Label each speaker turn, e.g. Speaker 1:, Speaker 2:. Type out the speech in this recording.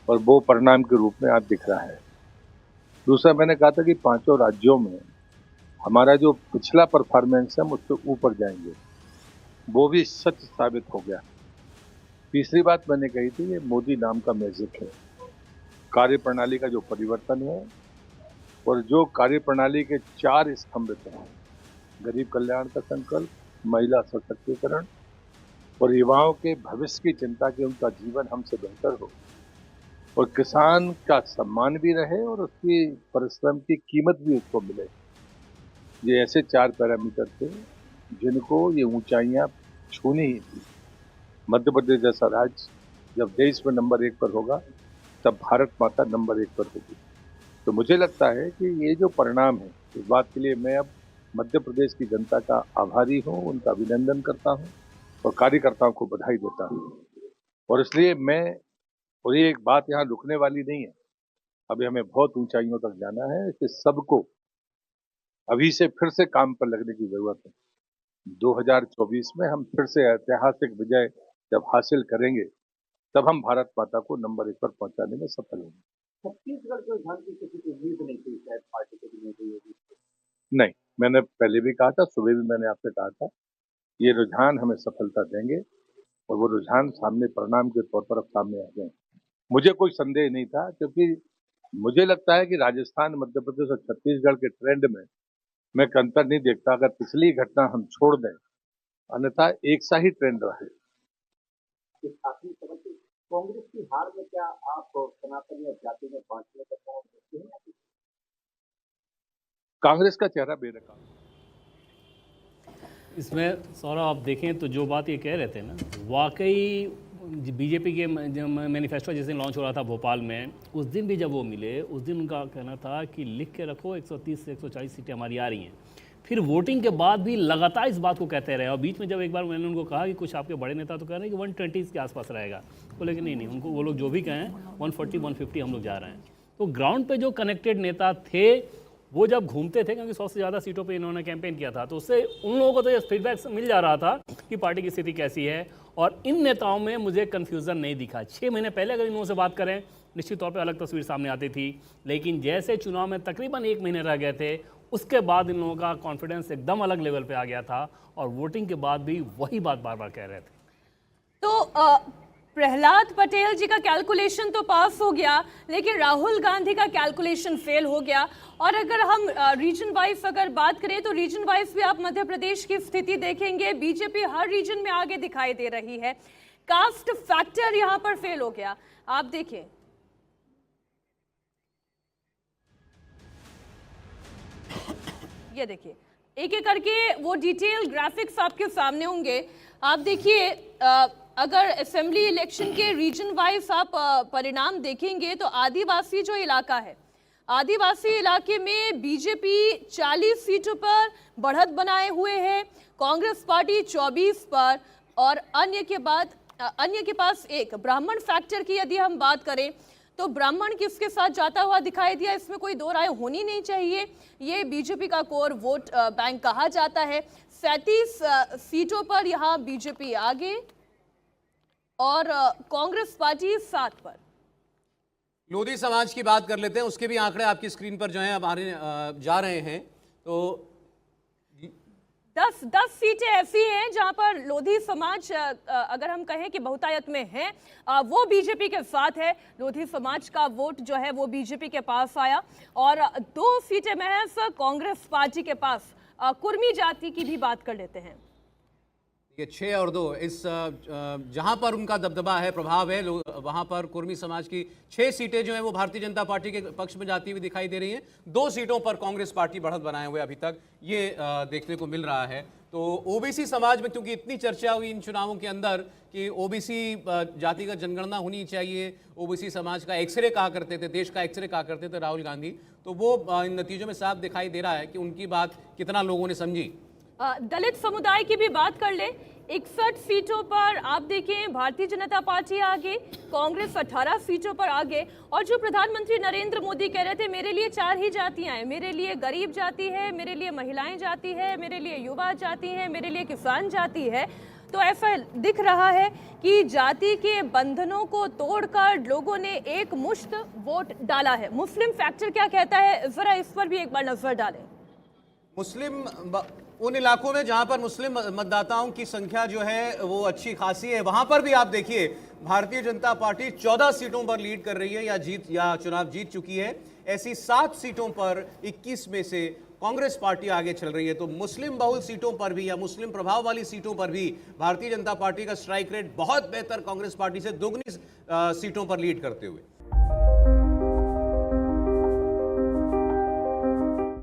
Speaker 1: और वो परिणाम के रूप में आज दिख रहा है। दूसरा, मैंने कहा था कि पांचों राज्यों में हमारा जो पिछला परफॉर्मेंस है हम उससे ऊपर जाएंगे, वो भी सच साबित हो गया। तीसरी बात मैंने कही थी, ये मोदी नाम का मैजिक है, कार्यप्रणाली का जो परिवर्तन है और जो कार्यप्रणाली के चार स्तंभ थे, गरीब कल्याण का संकल्प, महिला सशक्तिकरण और युवाओं के भविष्य की चिंता कि उनका जीवन हमसे बेहतर हो और किसान का सम्मान भी रहे और उसकी परिश्रम की कीमत भी उसको मिले। ये ऐसे चार पैरामीटर थे जिनको ये ऊंचाइयां छूनी ही थी। मध्य प्रदेश जैसा राज्य जब देश में नंबर 1 पर होगा, तब भारत माता नंबर 1 पर होगी। तो मुझे लगता है कि ये जो परिणाम है, इस बात के लिए मैं अब मध्य प्रदेश की जनता का आभारी हूँ, उनका अभिनंदन करता हूँ और कार्यकर्ताओं को बधाई देता हूँ। और इसलिए और ये एक बात यहाँ रुकने वाली नहीं है, अभी हमें बहुत ऊंचाइयों तक जाना है कि सबको अभी से फिर से काम पर लगने की जरूरत है। 2024 में हम फिर से ऐतिहासिक विजय जब हासिल करेंगे, तब हम भारत माता को नंबर 1 पर पहुंचाने में सफल होंगे।
Speaker 2: छत्तीसगढ़ के रुझान की किसी की उम्मीद नहीं थी शायद पार्टी के लिए हुई होगी।
Speaker 1: नहीं, मैंने पहले भी कहा था, सुबह भी मैंने आपसे कहा था, ये रुझान हमें सफलता देंगे और वो रुझान सामने परिणाम के तौर पर अब सामने आ गए। मुझे कोई संदेह नहीं था, क्योंकि मुझे लगता है कि राजस्थान, मध्य प्रदेश और छत्तीसगढ़ के ट्रेंड में मैं अंतर नहीं देखता। अगर पिछली घटना हम छोड़ दें, अन्यथा एक सा ही ट्रेंड रहे।
Speaker 2: इस आखिरी समय की कांग्रेस की हार में क्या आप सनातन या जाति में बांटने का पहुंच सकते हैं?
Speaker 1: कांग्रेस का चेहरा बेनकाब।
Speaker 3: इसमें सौरभ आप देखें तो जो बात ये कह रहे थे ना, वाकई बीजेपी के मैनिफेस्टो जिस दिन लॉन्च हो रहा था भोपाल में, उस दिन भी जब वो मिले, उस दिन उनका कहना था कि लिख के रखो 130 से 140 सीटें हमारी आ रही हैं। फिर वोटिंग के बाद भी लगातार इस बात को कहते रहे और बीच में जब एक बार मैंने उनको कहा कि कुछ आपके बड़े नेता तो कह रहे हैं कि 120 के आसपास रहेगा, बोले कि नहीं, उनको वो लोग जो भी कहें 140 150 हम लोग जा रहे हैं। तो ग्राउंड पे जो कनेक्टेड नेता थे वो जब घूमते थे, क्योंकि 100 से ज़्यादा सीटों पे इन्होंने कैंपेन किया था, तो उससे उन लोगों को तो ये फीडबैक मिल जा रहा था कि पार्टी की स्थिति कैसी है। और इन नेताओं में मुझे कन्फ्यूज़न नहीं दिखा। 6 महीने पहले अगर इन लोगों से बात करें, निश्चित तौर पे अलग तस्वीर सामने आती थी, लेकिन जैसे चुनाव में तकरीबन 1 महीने रह गए थे, उसके बाद इन लोगों का कॉन्फिडेंस एकदम अलग लेवल पे आ गया था और वोटिंग के बाद भी वही बात बार बार कह रहे थे।
Speaker 4: तो प्रहलाद पटेल जी का कैलकुलेशन तो पास हो गया, लेकिन राहुल गांधी का कैलकुलेशन फेल हो गया। और अगर हम रीजन वाइज अगर बात करें तो रीजन वाइज भी आप मध्य प्रदेश की स्थिति देखेंगे, बीजेपी हर रीजन में आगे दिखाई दे रही है। कास्ट फैक्टर यहां पर फेल हो गया। आप देखें, ये देखिए, एक एक करके वो डिटेल ग्राफिक्स आपके सामने होंगे। आप देखिए, अगर असेंबली इलेक्शन के रीजन वाइज आप परिणाम देखेंगे तो आदिवासी जो इलाका है, आदिवासी इलाके में बीजेपी 40 सीटों पर बढ़त बनाए हुए है, कांग्रेस पार्टी 24 पर और अन्य के पास एक। ब्राह्मण फैक्टर की यदि हम बात करें तो ब्राह्मण किसके साथ जाता हुआ दिखाई दिया, इसमें कोई दो राय होनी नहीं चाहिए। ये बीजेपी का कोर वोट बैंक कहा जाता है। 37 सीटों पर यहां बीजेपी आगे और कांग्रेस पार्टी 7 पर।
Speaker 5: लोधी समाज की बात कर लेते हैं, उसके भी आंकड़े आपकी स्क्रीन पर जो है हमारे जा रहे हैं। तो
Speaker 4: 10 सीटें ऐसी हैं जहां पर लोधी समाज, अगर हम कहें कि बहुतायत में है, वो बीजेपी के साथ है। लोधी समाज का वोट जो है वो बीजेपी के पास आया और 2 सीटें महज कांग्रेस पार्टी के पास। कुर्मी जाति की भी बात कर लेते हैं।
Speaker 5: ये 6 और 2 इस जहां पर उनका दबदबा है, प्रभाव है, वहां पर कुर्मी समाज की 6 सीटें जो हैं वो भारतीय जनता पार्टी के पक्ष में जाती हुई दिखाई दे रही हैं। 2 सीटों पर कांग्रेस पार्टी बढ़त बनाए हुए अभी तक ये देखने को मिल रहा है। तो ओबीसी समाज में क्योंकि इतनी चर्चा हुई इन चुनावों के अंदर कि ओबीसी जातिगत जनगणना होनी चाहिए, ओबीसी समाज का एक्सरे कहा करते थे, देश का एक्सरे कहा करते थे राहुल गांधी, तो वो इन नतीजों में साफ दिखाई दे रहा है कि उनकी बात कितना लोगों ने समझी।
Speaker 4: दलित समुदाय की भी बात कर ले, 61 सीटों पर आप देखें भारतीय जनता पार्टी आगे, कांग्रेस 18 सीटों पर आगे। और जो प्रधानमंत्री नरेंद्र मोदी कह रहे थे, मेरे लिए 4 ही जातियां हैं, मेरे लिए गरीब जाति है, मेरे लिए महिलाएं जाति है, मेरे लिए युवा जाति है, मेरे लिए किसान जाति है, तो ऐसा दिख रहा है कि जाति के बंधनों को तोड़कर लोगों ने एक मुश्त वोट डाला है। मुस्लिम फैक्टर क्या कहता है, जरा इस पर भी एक बार नजर डालें।
Speaker 5: मुस्लिम उन इलाकों में जहां पर मुस्लिम मतदाताओं की संख्या जो है वो अच्छी खासी है, वहां पर भी आप देखिए भारतीय जनता पार्टी 14 सीटों पर लीड कर रही है या चुनाव जीत चुकी है। ऐसी 7 सीटों पर 21 में से कांग्रेस पार्टी आगे चल रही है। तो मुस्लिम बहुल सीटों पर भी या मुस्लिम प्रभाव वाली सीटों पर भी भारतीय जनता पार्टी का स्ट्राइक रेट बहुत बेहतर कांग्रेस पार्टी से दोगुनी सीटों पर लीड करते हुए।